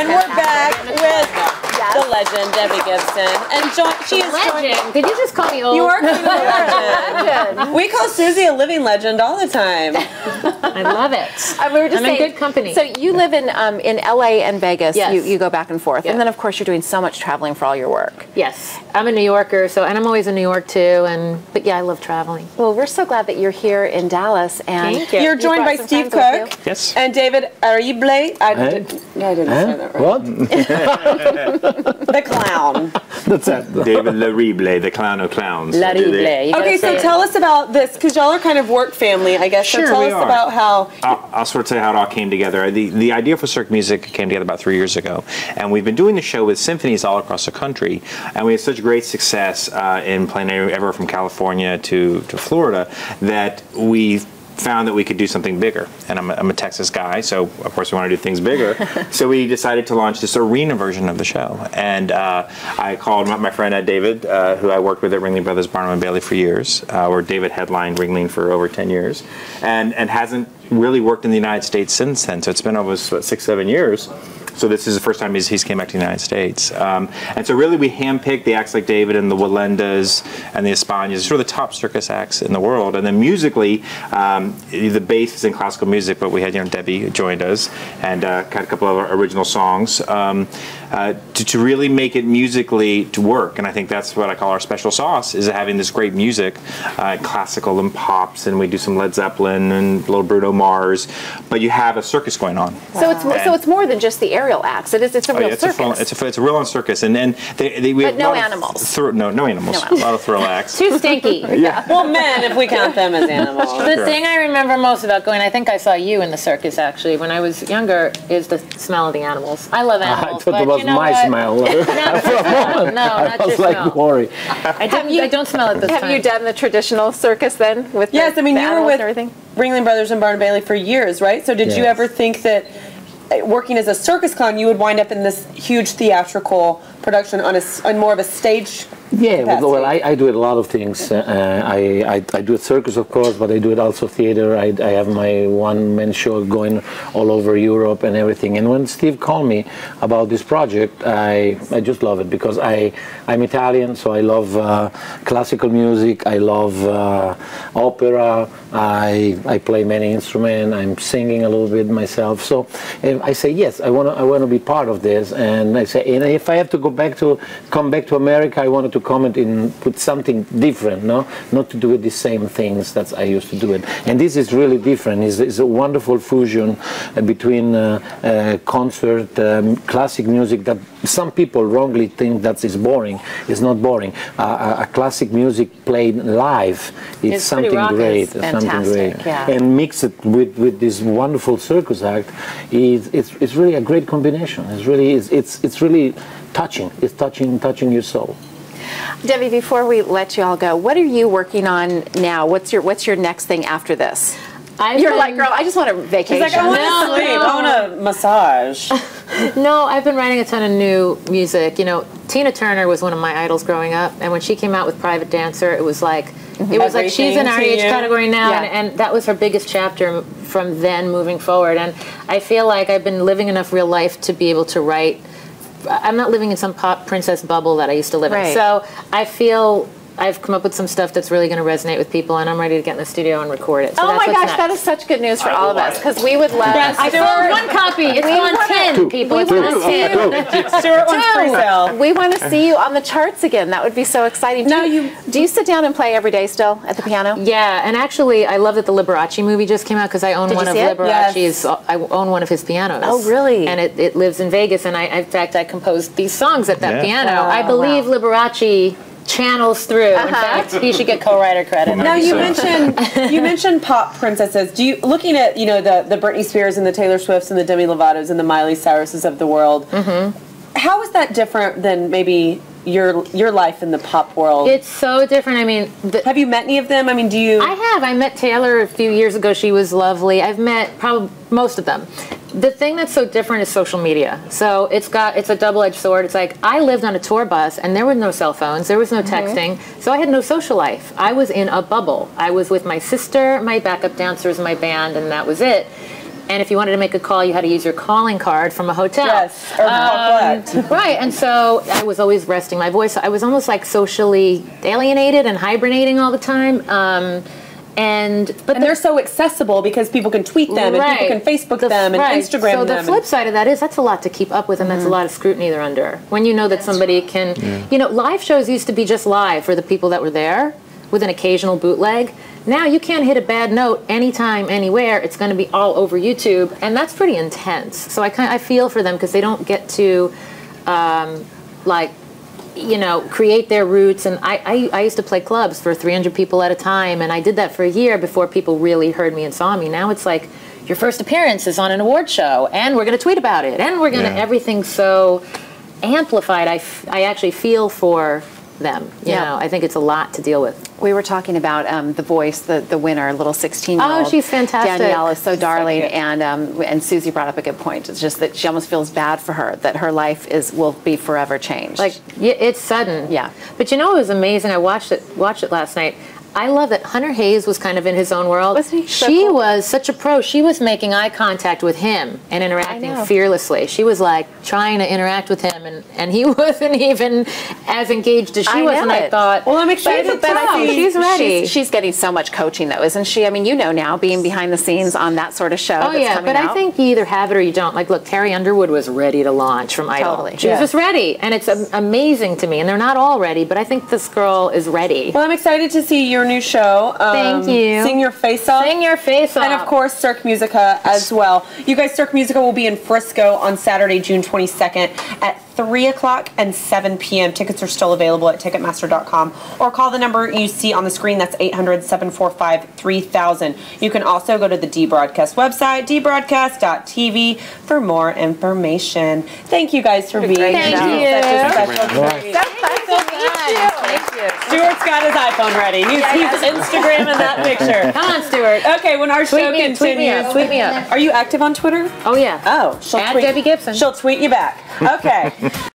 And we're back with the legend, Debbie Gibson. And she is legend. Did you just call me old? You are kind of a legend. We call Susie a living legend all the time. I love it. We were just I'm saying, in good company. So you live in LA and Vegas. Yes. You go back and forth. Yes. And then, of course, you're doing so much traveling for all your work. Yes. I'm a New Yorker, and I'm always in New York, too. But yeah, I love traveling. Well, we're so glad that you're here in Dallas. And Thank you. you You're joined by brought some Steve friends with Cook. Yes. And David Larible. I didn't say that right. What? The clown. That's it. David Larible, the clown of clowns. Larible. Okay, so tell us about this, because y'all are kind of work family, I guess. Sure, so tell we us are. about how... I'll sort of tell you how it all came together. The idea for Cirque Musica came together about 3 years ago, and we've been doing the show with symphonies all across the country, and we had such great success in playing everywhere from California to Florida that we found that we could do something bigger. And I'm a Texas guy, so of course we want to do things bigger. So we decided to launch this arena version of the show. And I called my friend David, who I worked with at Ringling Brothers Barnum and Bailey for years, where David headlined Ringling for over 10 years, and hasn't really worked in the United States since then. So it's been almost, 6-7 years. So this is the first time he's came back to the United States. And so really we handpicked the acts like David and the Walendas and the Espanias, sort of the top circus acts in the world. And then musically, the base is in classical music, but we had Debbie who joined us and got a couple of original songs to really make it musically to work. And I think that's what I call our special sauce, is having this great music, classical and pops, and we do some Led Zeppelin and a little Bruno Mars, but you have a circus going on. Wow. So it's more than just the aerial acts. It's a real circus. It's a real-on circus, and we but have no animals. No animals. A lot of thrill acts. Too stinky. Yeah. Well, men, if we count them as animals. The thing I remember most about going, I think I saw you in the circus actually when I was younger, is the smell of the animals. I love animals. I thought it was my smell. Not I was your like, smell. worry. I don't smell it this time. Have you done the traditional circus then? With Yes, I mean, the you were animals with and everything? Ringling Brothers and Barnum Bailey for years, right? So did you Yes. ever think that working as a circus clown, you would wind up in this huge theatrical production on more of a stage? Yeah, capacity? well, I do a lot of things. I do circus, of course, but I do it also theater. I have my one-man show going all over Europe and everything. And when Steve called me about this project, I just love it because I'm Italian, so I love classical music. I love opera. I play many instruments. I'm singing a little bit myself. So I say yes. I want to be part of this. And I say, and if I have to come back to America, I wanted to comment with something different, not to do with the same things that I used to do it. And this is really different. It's a wonderful fusion between concert, classic music that some people wrongly think that is boring. It's not boring. A classic music played live is something great. Something great. Yeah. And mix it with this wonderful circus act. It's really a great combination. It's really touching. It's touching your soul. Debbie, before we let you all go, what are you working on now? What's your next thing after this? You're like, girl, I just want a vacation. She's like, I want to sleep. I want a massage. No, I've been writing a ton of new music. Tina Turner was one of my idols growing up, and when she came out with Private Dancer, it was like she's in our age category now, yeah. and that was her biggest chapter from then moving forward. And I feel like I've been living enough real life to be able to write. I'm not living in some pop princess bubble that I used to live in. So I feel I've come up with some stuff that's really going to resonate with people, and I'm ready to get in the studio and record it. So oh my gosh, that is such good news for all of us, because we would love. Yes, I sold one copy. It's on 10, people. It's on 10. Stuart wants pre-sale. We want to see you on the charts again. That would be so exciting. Do you sit down and play every day still at the piano? Yeah, and actually, I love that the Liberace movie just came out because I own one of Liberace's. Yes. I own one of his pianos. Oh, really? And it lives in Vegas, and in fact, I composed these songs at that piano. I believe Liberace channels through. In fact, he should get co-writer credit. Now you mentioned pop princesses. Do you, looking at the Britney Spears and the Taylor Swifts and the Demi Lovato's and the Miley Cyruses of the world, how is that different than maybe your life in the pop world? It's so different. I mean, have you met any of them? I mean, do you? I have. I met Taylor a few years ago. She was lovely. I've met probably most of them. The thing that's so different is social media. So it's a double-edged sword. It's like I lived on a tour bus and there were no cell phones, there was no texting, so I had no social life. I was in a bubble. I was with my sister, my backup dancers, my band, and that was it. and if you wanted to make a call, you had to use your calling card from a hotel. Yes, or right, and so I was always resting my voice. I was almost like socially alienated and hibernating all the time. And they're so accessible because people can tweet them and people can Facebook them and Instagram them. So the flip side of that is that's a lot to keep up with, and that's a lot of scrutiny they're under. When you know that somebody can, you know, live shows used to be just live for the people that were there with an occasional bootleg. Now you can't hit a bad note anytime, anywhere. It's going to be all over YouTube, and that's pretty intense. So I feel for them because they don't get to, like, you know, create their roots. And I used to play clubs for 300 people at a time, and I did that for a year before people really heard me and saw me. Now it's like your first appearance is on an award show, and we're going to tweet about it, and we're going to everything's so amplified. I actually feel for them. You know, I think it's a lot to deal with. We were talking about The Voice, the winner, little 16-year-old. Oh, she's fantastic. Danielle is so darling, and Susie brought up a good point. It's just that she almost feels bad for her, that her life will be forever changed. Like, it's sudden. Yeah. But you know, it was amazing. I watched it last night. I love that Hunter Hayes was kind of in his own world. Wasn't he? She was such a pro. She was making eye contact with him and interacting fearlessly. She was like trying to interact with him, and he wasn't even as engaged as she was. And I thought, well, I'm excited. But I think she's ready. She's getting so much coaching, though, isn't she? I mean, you know now, being behind the scenes on that sort of show. Oh yeah, but I think you either have it or you don't. Like, look, Carrie Underwood was ready to launch from Idol. Totally. She was just ready, and it's amazing to me. And they're not all ready, but I think this girl is ready. Well, I'm excited to see your new show. Thank you. Sing Your Face Off. Sing Your Face Off. And of course, Cirque Musica as well. You guys, Cirque Musica will be in Frisco on Saturday, June 22nd at 3 o'clock and 7 p.m. Tickets are still available at Ticketmaster.com, or call the number you see on the screen. That's 800-745-3000. You can also go to the D-Broadcast website, dbroadcast.tv, for more information. Thank you guys for being here. Thank you. Thank you. Stuart's got his iPhone ready. He's Instagramming that picture. Come on, Stuart. Okay, when our show continues. Tweet me up. Are you active on Twitter? Oh, yeah. Oh, she'll At tweet. Debbie Gibson. She'll tweet you back. Okay.